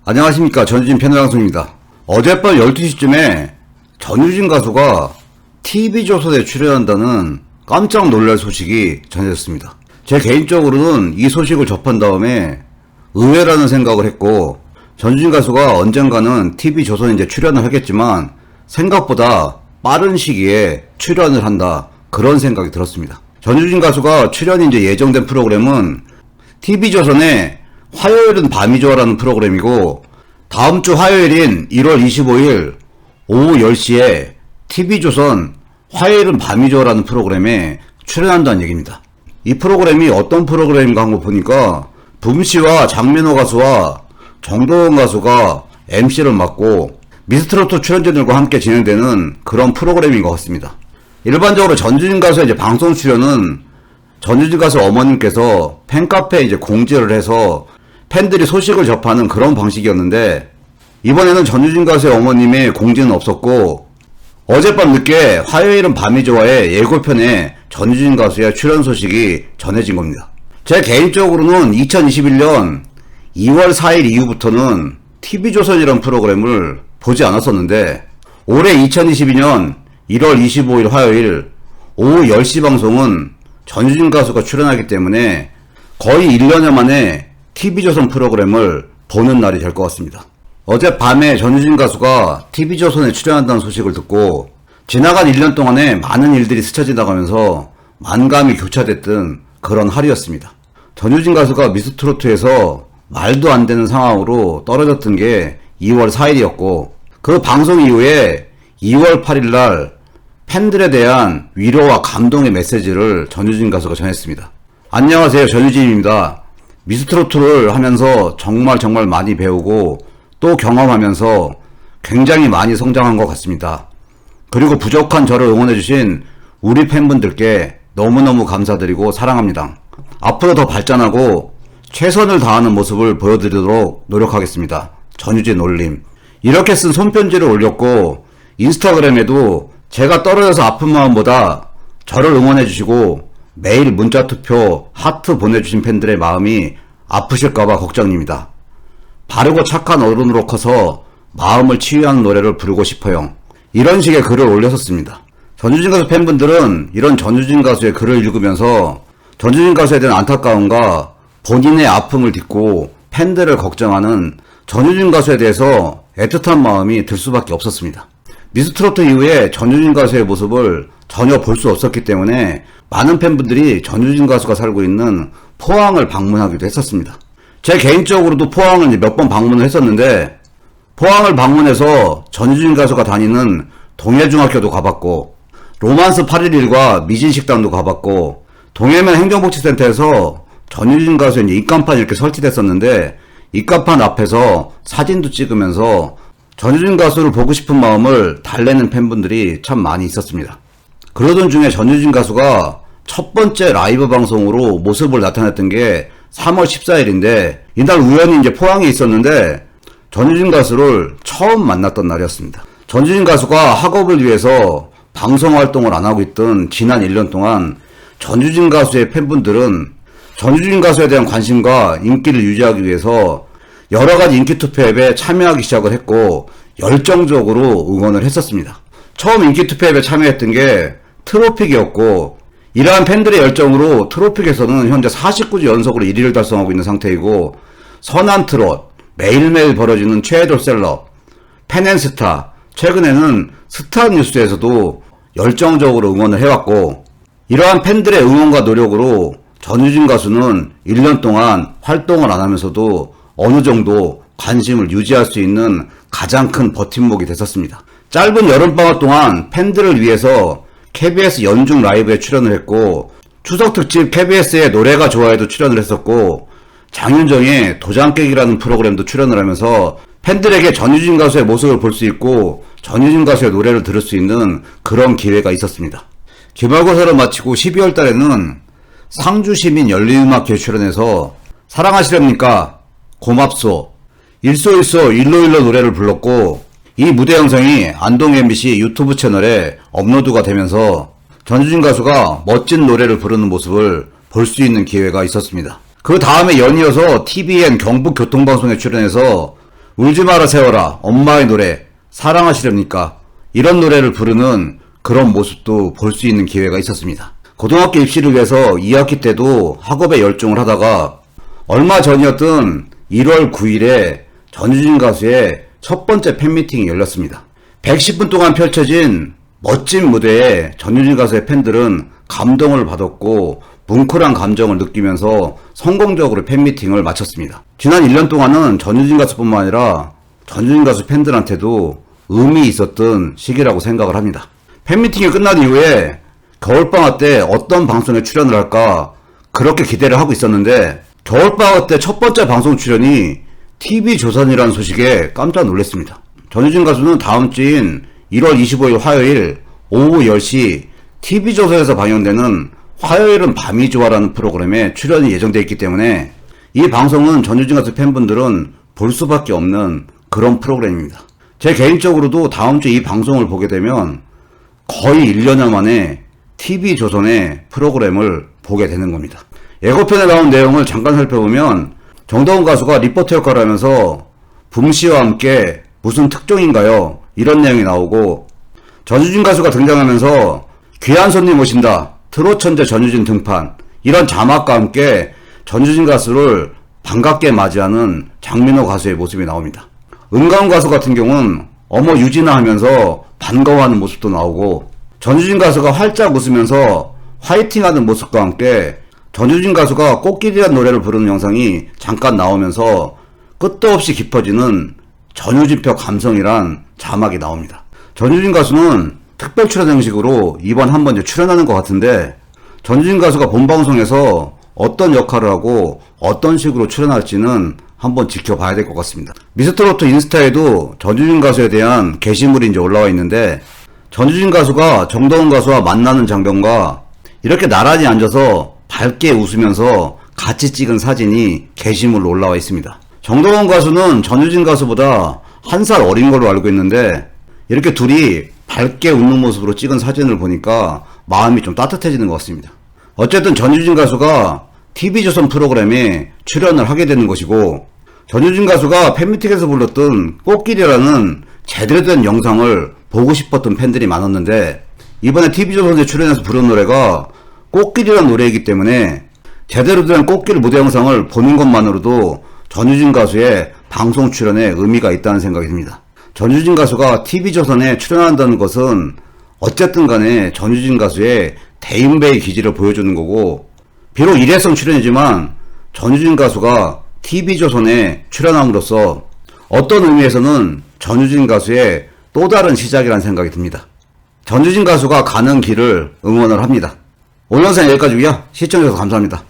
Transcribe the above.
안녕하십니까. 전유진 패널방송입니다. 어젯밤 12시쯤에 전유진 가수가 TV조선에 출연한다는 깜짝 놀랄 소식이 전해졌습니다. 제 개인적으로는 이 소식을 접한 다음에 의외라는 생각을 했고, 전유진 가수가 언젠가는 TV조선에 이제 출연을 하겠지만 생각보다 빠른 시기에 출연을 한다, 그런 생각이 들었습니다. 전유진 가수가 출연이 이제 예정된 프로그램은 TV조선의 화요일은 밤이 좋아라는 프로그램이고, 다음 주 화요일인 1월 25일 오후 10시에 TV조선 화요일은 밤이 좋아라는 프로그램에 출연한다는 얘기입니다. 이 프로그램이 어떤 프로그램인가 한번 보니까 붐씨와 장민호 가수와 정도원 가수가 MC를 맡고 미스트롯 출연진들과 함께 진행되는 그런 프로그램인 것 같습니다. 일반적으로 전유진 가수의 이제 방송 출연은 전유진 가수 어머님께서 팬카페에 이제 공지를 해서 팬들이 소식을 접하는 그런 방식이었는데, 이번에는 전유진 가수의 어머님의 공지는 없었고, 어젯밤 늦게 화요일은 밤이 좋아의 예고편에 전유진 가수의 출연 소식이 전해진 겁니다. 제 개인적으로는 2021년 2월 4일 이후부터는 TV조선이라는 프로그램을 보지 않았었는데, 올해 2022년 1월 25일 화요일 오후 10시 방송은 전유진 가수가 출연하기 때문에 거의 1년여 만에 TV조선 프로그램을 보는 날이 될 것 같습니다. 어젯밤에 전유진 가수가 TV조선에 출연한다는 소식을 듣고 지나간 1년 동안에 많은 일들이 스쳐 지나가면서 만감이 교차됐던 그런 하루였습니다. 전유진 가수가 미스트롯에서 말도 안 되는 상황으로 떨어졌던 게 2월 4일이었고, 그 방송 이후에 2월 8일 날 팬들에 대한 위로와 감동의 메시지를 전유진 가수가 전했습니다. 안녕하세요, 전유진입니다. 미스트롯을 하면서 정말 많이 배우고 또 경험하면서 굉장히 많이 성장한 것 같습니다. 그리고 부족한 저를 응원해주신 우리 팬분들께 너무너무 감사드리고 사랑합니다. 앞으로 더 발전하고 최선을 다하는 모습을 보여드리도록 노력하겠습니다. 전유진 올림. 이렇게 쓴 손편지를 올렸고, 인스타그램에도 제가 떨어져서 아픈 마음보다 저를 응원해주시고 매일 문자투표 하트 보내주신 팬들의 마음이 아프실까봐 걱정입니다. 바르고 착한 어른으로 커서 마음을 치유하는 노래를 부르고 싶어요. 이런 식의 글을 올렸었습니다. 전유진 가수 팬분들은 이런 전유진 가수의 글을 읽으면서 전유진 가수에 대한 안타까움과 본인의 아픔을 딛고 팬들을 걱정하는 전유진 가수에 대해서 애틋한 마음이 들 수밖에 없었습니다. 미스트롯 이후에 전유진 가수의 모습을 전혀 볼 수 없었기 때문에 많은 팬분들이 전유진 가수가 살고 있는 포항을 방문하기도 했었습니다. 제 개인적으로도 포항을 몇 번 방문을 했었는데, 포항을 방문해서 전유진 가수가 다니는 동해중학교도 가봤고, 로만스 811과 미진식당도 가봤고, 동해면 행정복지센터에서 전유진 가수의 입간판이 이렇게 설치됐었는데, 입간판 앞에서 사진도 찍으면서 전유진 가수를 보고 싶은 마음을 달래는 팬분들이 참 많이 있었습니다. 그러던 중에 전유진 가수가 첫 번째 라이브 방송으로 모습을 나타냈던 게 3월 14일인데, 이날 우연히 이제 포항에 있었는데 전유진 가수를 처음 만났던 날이었습니다. 전유진 가수가 학업을 위해서 방송 활동을 안 하고 있던 지난 1년 동안 전유진 가수의 팬분들은 전유진 가수에 대한 관심과 인기를 유지하기 위해서 여러가지 인기투표 앱에 참여하기 시작을 했고, 열정적으로 응원을 했었습니다. 처음 인기투표 앱에 참여했던 게 트로픽이었고, 이러한 팬들의 열정으로 트로픽에서는 현재 49주 연속으로 1위를 달성하고 있는 상태이고, 선한트롯, 매일매일 벌어지는 최애돌 셀럽, 팬앤스타, 최근에는 스타뉴스에서도 열정적으로 응원을 해왔고, 이러한 팬들의 응원과 노력으로 전유진 가수는 1년 동안 활동을 안 하면서도 어느 정도 관심을 유지할 수 있는 가장 큰 버팀목이 됐었습니다. 짧은 여름방학 동안 팬들을 위해서 KBS 연중 라이브에 출연을 했고, 추석 특집 KBS의 노래가 좋아해도 출연을 했었고, 장윤정의 도장 깨기라는 프로그램도 출연을 하면서 팬들에게 전유진 가수의 모습을 볼 수 있고 전유진 가수의 노래를 들을 수 있는 그런 기회가 있었습니다. 기말고사를 마치고 12월 달에는 상주시민 열린음악회에 출연해서 사랑하시렵니까? 고맙소, 일소일소 일로일로 노래를 불렀고, 이 무대 영상이 안동 MBC 유튜브 채널에 업로드가 되면서 전유진 가수가 멋진 노래를 부르는 모습을 볼 수 있는 기회가 있었습니다. 그 다음에 연이어서 TVN 경북교통방송에 출연해서 울지 마라 세월아, 엄마의 노래, 사랑하시렵니까? 이런 노래를 부르는 그런 모습도 볼 수 있는 기회가 있었습니다. 고등학교 입시를 위해서 2학기 때도 학업에 열중을 하다가 얼마 전이었던 1월 9일에 전유진 가수의 첫 번째 팬미팅이 열렸습니다. 110분 동안 펼쳐진 멋진 무대에 전유진 가수의 팬들은 감동을 받았고 뭉클한 감정을 느끼면서 성공적으로 팬미팅을 마쳤습니다. 지난 1년 동안은 전유진 가수뿐만 아니라 전유진 가수 팬들한테도 의미 있었던 시기라고 생각을 합니다. 팬미팅이 끝난 이후에 겨울방학 때 어떤 방송에 출연을 할까 그렇게 기대를 하고 있었는데 겨울방학 때 첫 번째 방송 출연이 TV조선이라는 소식에 깜짝 놀랐습니다. 전유진 가수는 다음 주인 1월 25일 화요일 오후 10시 TV조선에서 방영되는 화요일은 밤이 좋아라는 프로그램에 출연이 예정되어 있기 때문에 이 방송은 전유진 가수 팬분들은 볼 수밖에 없는 그런 프로그램입니다. 제 개인적으로도 다음 주 이 방송을 보게 되면 거의 1년여 만에 TV조선의 프로그램을 보게 되는 겁니다. 예고편에 나온 내용을 잠깐 살펴보면 정다운 가수가 리포터 역할을 하면서 붐씨와 함께 무슨 특종인가요? 이런 내용이 나오고 전유진 가수가 등장하면서 귀한 손님 모신다. 트롯 천재 전유진 등판. 이런 자막과 함께 전유진 가수를 반갑게 맞이하는 장민호 가수의 모습이 나옵니다. 은가은 가수 같은 경우는 어머 유진아 하면서 반가워하는 모습도 나오고 전유진 가수가 활짝 웃으면서 화이팅하는 모습과 함께 전유진 가수가 꽃길이라는 노래를 부르는 영상이 잠깐 나오면서 끝도 없이 깊어지는 전유진표 감성이란 자막이 나옵니다. 전유진 가수는 특별 출연 형식으로 이번 한 번 출연하는 것 같은데 전유진 가수가 본 방송에서 어떤 역할을 하고 어떤 식으로 출연할지는 한번 지켜봐야 될 것 같습니다. 미스터로또 인스타에도 전유진 가수에 대한 게시물이 이제 올라와 있는데 전유진 가수가 정다운 가수와 만나는 장면과 이렇게 나란히 앉아서 밝게 웃으면서 같이 찍은 사진이 게시물로 올라와 있습니다. 정다운 가수는 전유진 가수보다 한 살 어린 걸로 알고 있는데 이렇게 둘이 밝게 웃는 모습으로 찍은 사진을 보니까 마음이 좀 따뜻해지는 것 같습니다. 어쨌든 전유진 가수가 TV조선 프로그램에 출연을 하게 되는 것이고 전유진 가수가 팬미팅에서 불렀던 꽃길이라는 제대로 된 영상을 보고 싶었던 팬들이 많았는데 이번에 TV조선에 출연해서 부른 노래가 꽃길이라는 노래이기 때문에 제대로 된 꽃길 무대 영상을 보는 것만으로도 전유진 가수의 방송 출연에 의미가 있다는 생각이 듭니다. 전유진 가수가 TV조선에 출연한다는 것은 어쨌든 간에 전유진 가수의 대인배의 기질을 보여주는 거고 비록 일회성 출연이지만 전유진 가수가 TV조선에 출연함으로써 어떤 의미에서는 전유진 가수의 또 다른 시작이라는 생각이 듭니다. 전유진 가수가 가는 길을 응원을 합니다. 오늘 영상 여기까지고요. 시청해주셔서 감사합니다.